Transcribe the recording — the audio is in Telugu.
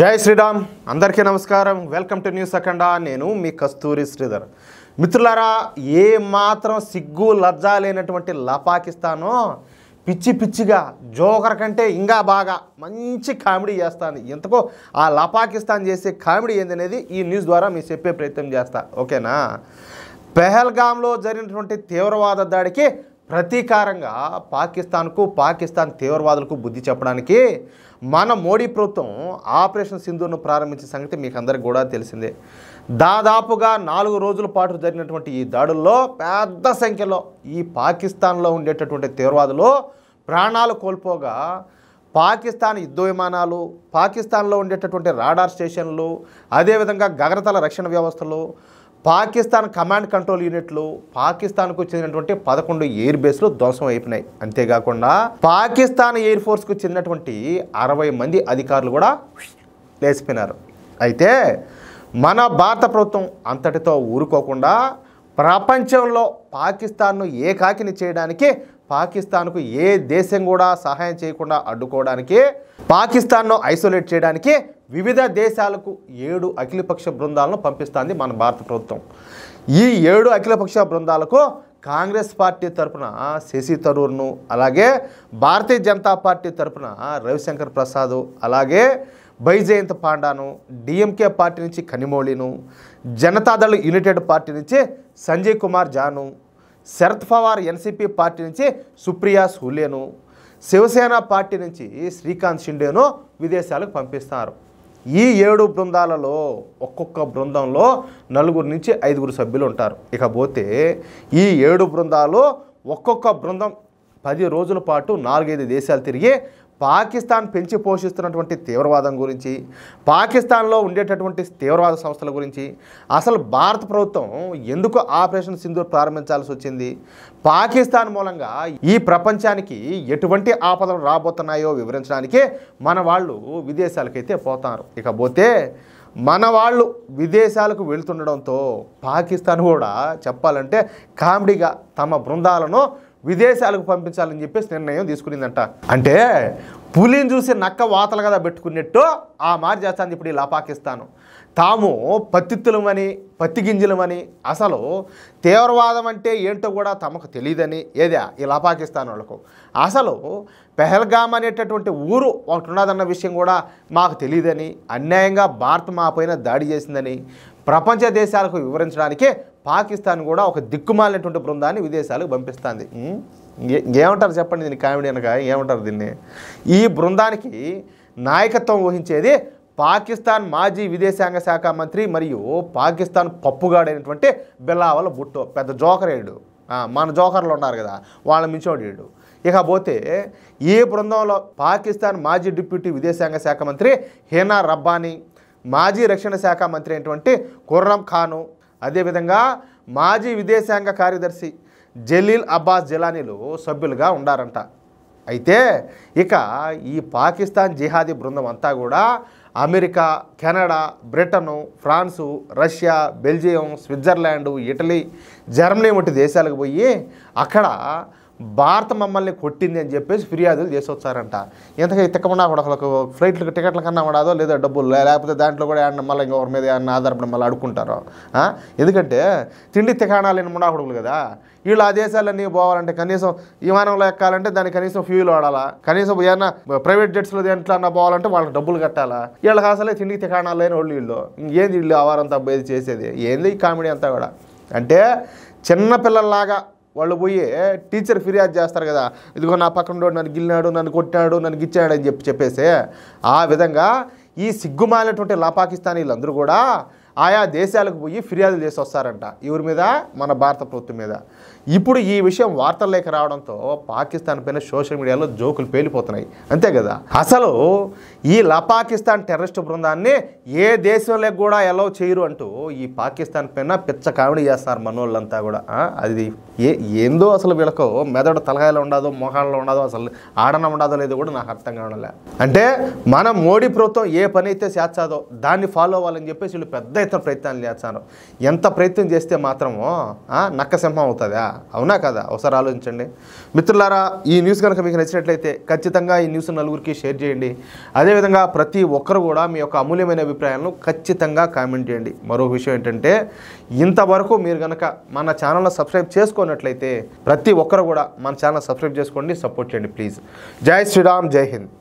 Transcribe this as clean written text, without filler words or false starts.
జై శ్రీరామ్ అందరికీ నమస్కారం వెల్కమ్ టు న్యూస్ అఖండ నేను మీ కస్తూరి శ్రీధర్ మిత్రులారా ఏ మాత్రం సిగ్గు లజ్జా లేనటువంటి పాకిస్తాను పిచ్చి పిచ్చిగా జోకర్ కంటే ఇంకా బాగా మంచి కామెడీ చేస్తుంది ఎంతకో ఆ పాకిస్తాన్ చేసే కామెడీ ఏందనేది ఈ న్యూస్ ద్వారా మీకు చెప్పే ప్రయత్నం చేస్తా ఓకేనా పెహల్గాంలో జరిగినటువంటి తీవ్రవాద దాడికి ప్రతీకారంగా పాకిస్తాన్ తీవ్రవాదులకు బుద్ధి చెప్పడానికి మన మోడీ ప్రభుత్వం ఆపరేషన్ సింధూర్ను ప్రారంభించిన సంగతి మీకు అందరికీ కూడా తెలిసిందే దాదాపుగా 4 రోజుల పాటు జరిగినటువంటి ఈ దాడుల్లో పెద్ద సంఖ్యలో ఈ పాకిస్తాన్లో ఉండేటటువంటి తీవ్రవాదులు ప్రాణాలు కోల్పోగా పాకిస్తాన్ యుద్ధ విమానాలు పాకిస్తాన్లో ఉండేటటువంటి రాడార్ స్టేషన్లు అదేవిధంగా గగనతల రక్షణ వ్యవస్థలు పాకిస్తాన్ కమాండ్ కంట్రోల్ యూనిట్లు పాకిస్తాన్కు చెందినటువంటి 11 ఎయిర్ బేస్లు ధ్వంసం అయిపోయినాయి అంతేకాకుండా పాకిస్తాన్ ఎయిర్ ఫోర్స్కు చెందినటువంటి 60 మంది అధికారులు కూడా లేచిపోయినారు అయితే మన భారత ప్రభుత్వం అంతటితో ఊరుకోకుండా ప్రపంచంలో పాకిస్తాన్ను ఏకాకిని చేయడానికి పాకిస్తాన్కు ఏ దేశం కూడా సహాయం చేయకుండా అడ్డుకోవడానికి పాకిస్తాన్ను ఐసోలేట్ చేయడానికి వివిధ దేశాలకు 7 అఖిలపక్ష బృందాలను పంపిస్తుంది మన భారత ప్రభుత్వం ఈ 7 అఖిలపక్ష బృందాలకు కాంగ్రెస్ పార్టీ తరపున శశి థరూర్ను అలాగే భారతీయ జనతా పార్టీ తరపున రవిశంకర్ ప్రసాద్ అలాగే బైజయంత్ పాండాను డిఎంకే పార్టీ నుంచి కనిమౌళిను జనతాదళ్ యునైటెడ్ పార్టీ నుంచి సంజయ్ కుమార్ జాను శరద్ పవార్ ఎన్సీపీ పార్టీ నుంచి సుప్రియా సూలేను శివసేన పార్టీ నుంచి శ్రీకాంత్ షిండేను విదేశాలకు పంపిస్తారు ఈ 7 బృందాలలో ఒక్కొక్క బృందంలో 4 నుంచి 5 సభ్యులు ఉంటారు ఇకపోతే ఈ 7 బృందాలు ఒక్కొక్క బృందం 10 రోజుల పాటు 4-5 దేశాలు తిరిగి పాకిస్తాన్ పెంచి పోషిస్తున్నటువంటి తీవ్రవాదం గురించి పాకిస్తాన్లో ఉండేటటువంటి తీవ్రవాద సంస్థల గురించి అసలు భారత ప్రభుత్వం ఎందుకు ఆపరేషన్ సింధూర్ ప్రారంభించాల్సి వచ్చింది పాకిస్తాన్ మూలంగా ఈ ప్రపంచానికి ఎటువంటి ఆపదలు రాబోతున్నాయో వివరించడానికి మన వాళ్ళు విదేశాలకైతే పోతారు ఇకపోతే మన వాళ్ళు విదేశాలకు వెళ్తుండడంతో పాకిస్తాన్ కూడా చెప్పాలంటే కామెడీగా తమ బృందాలను విదేశాలకు పంపించాలని చెప్పేసి నిర్ణయం తీసుకునిందంట అంటే పులిని చూసి నక్క వాతలు కదా పెట్టుకున్నట్టు ఆ మారి చేస్తుంది ఇప్పుడు ఇలా పాకిస్తాను తాము పత్తిత్తులమని పత్తి గింజలమని అసలు తీవ్రవాదం అంటే ఏంటో కూడా తమకు తెలియదని ఏదా ఇలా పాకిస్తాన్ వాళ్ళకు అసలు పెహల్గాం అనేటటువంటి ఊరు ఒకటి ఉన్నదన్న విషయం కూడా మాకు తెలియదని అన్యాయంగా భారత్ మా పైన దాడి చేసిందని ప్రపంచ దేశాలకు వివరించడానికి పాకిస్తాన్ కూడా ఒక దిక్కుమాలినటువంటి బృందాన్ని విదేశాలకు పంపిస్తుంది ఏమంటారు చెప్పండి దీన్ని కామెడీ అనక ఏమంటారు దీన్ని ఈ బృందానికి నాయకత్వం వహించేది పాకిస్తాన్ మాజీ విదేశాంగ శాఖ మంత్రి మరియు పాకిస్తాన్ పప్పుగాడైనటువంటి బిలావల్ భుట్టో పెద్ద జోకరేడు మన జోకర్లు ఉన్నారు కదా వాళ్ళ మించోడేడు ఇకపోతే ఈ బృందంలో పాకిస్తాన్ మాజీ డిప్యూటీ విదేశాంగ శాఖ మంత్రి హేనా రబ్బానీ మాజీ రక్షణ శాఖ మంత్రి అయినటువంటి ఖుర్రం ఖాను అదేవిధంగా మాజీ విదేశాంగ కార్యదర్శి జలీల్ అబ్బాస్ జిలానీలు సభ్యులుగా ఉండారంట అయితే ఇక ఈ పాకిస్తాన్ జిహాదీ బృందం అంతా కూడా America Canada Britain France Russia Belgium Switzerland Italy Germany వంటి దేశాలకు పోయి అక్కడ భారత మమ్మల్ని కొట్టింది అని చెప్పేసి ఫిర్యాదులు చేసి వచ్చారంట ఎంతగా తిక్కమన్నా కూడా ఒక ఫ్లైట్లకు టికెట్ల కన్నా పడాదో లేదా డబ్బులు లేకపోతే దాంట్లో కూడా ఏమన్నా మళ్ళీ ఇంకొకరి మీద ఏమన్నా ఆధారపడి మళ్ళీ అడుక్కుంటారు ఎందుకంటే తిండి తికాణాలు ముడాకుడుగులు కదా వీళ్ళు ఆ దేశాలన్నీ పోవాలంటే కనీసం విమానంలో ఎక్కాలంటే దానికి కనీసం ఫ్యూల్ వాడాలా కనీసం ఏమన్నా ప్రైవేట్ జెట్స్లో దేంట్లో అన్నా పోవాలంటే వాళ్ళకి డబ్బులు కట్టాలా వీళ్ళకి అసలే తిండి తికాణాలు లేని వాళ్ళు వీళ్ళు ఇంకేంది వీళ్ళు ఆవారంతా బయలు చేసేది ఏంది ఈ కామెడీ అంతా కూడా అంటే చిన్నపిల్లల్లాగా వాళ్ళు పోయి టీచర్ ఫిర్యాదు చేస్తారు కదా ఇదిగో నా పక్కన నన్ను గిల్లినాడు నన్ను కొట్టినాడు నన్ను గిచ్చాడు అని చెప్పేసి ఆ విధంగా ఈ సిగ్గుమాలినటువంటి పాకిస్తానీలందరూ కూడా ఆయా దేశాలకు పోయి ఫిర్యాదులు చేసి వస్తారంట ఎవరి మీద మన భారత ప్రభుత్వం మీద ఇప్పుడు ఈ విషయం వార్తల్లోకి రావడంతో పాకిస్తాన్ పైన సోషల్ మీడియాలో జోకులు పేలిపోతున్నాయి అంతే కదా అసలు ఈ పాకిస్తాన్ టెర్రరిస్ట్ బృందాన్ని ఏ దేశంలోకి కూడా ఎలవ్ చేయరు అంటూ ఈ పాకిస్తాన్ పైన పిచ్చ కామెడీ చేస్తారు మనోళ్ళంతా కూడా అది ఏందో అసలు వీళ్ళకు మెదడు తలకాయలో ఉండదో మొహాల్లో ఉండదో అసలు ఆడన ఉండదో లేదో కూడా నాకు అర్థం కావడంలే అంటే మన మోడీ ప్రభుత్వం ఏ పని అయితే చేస్తాదో దాన్ని ఫాలో అవ్వాలని చెప్పేసి వీళ్ళు పెద్ద ఎత్తున ప్రయత్నాలు చేస్తున్నారు. ఎంత ప్రయత్నం చేస్తే మాత్రమో నక్కసింహం అవుతుందా? అవునా కదా? ఒకసారి ఆలోచించండి మిత్రులారా. ఈ న్యూస్ కనుక మీకు నచ్చినట్లయితే ఖచ్చితంగా ఈ న్యూస్ నలుగురికి షేర్ చేయండి. అదేవిధంగా ప్రతి ఒక్కరు కూడా మీ యొక్క అమూల్యమైన అభిప్రాయాలను ఖచ్చితంగా కామెంట్ చేయండి. మరో విషయం ఏంటంటే, ఇంతవరకు మీరు కనుక మన ఛానల్ని సబ్స్క్రైబ్ చేసుకున్నట్లయితే ప్రతి ఒక్కరు కూడా మన ఛానల్ సబ్స్క్రైబ్ చేసుకోండి, సపోర్ట్ చేయండి ప్లీజ్. జై శ్రీరామ్, జై హింద్.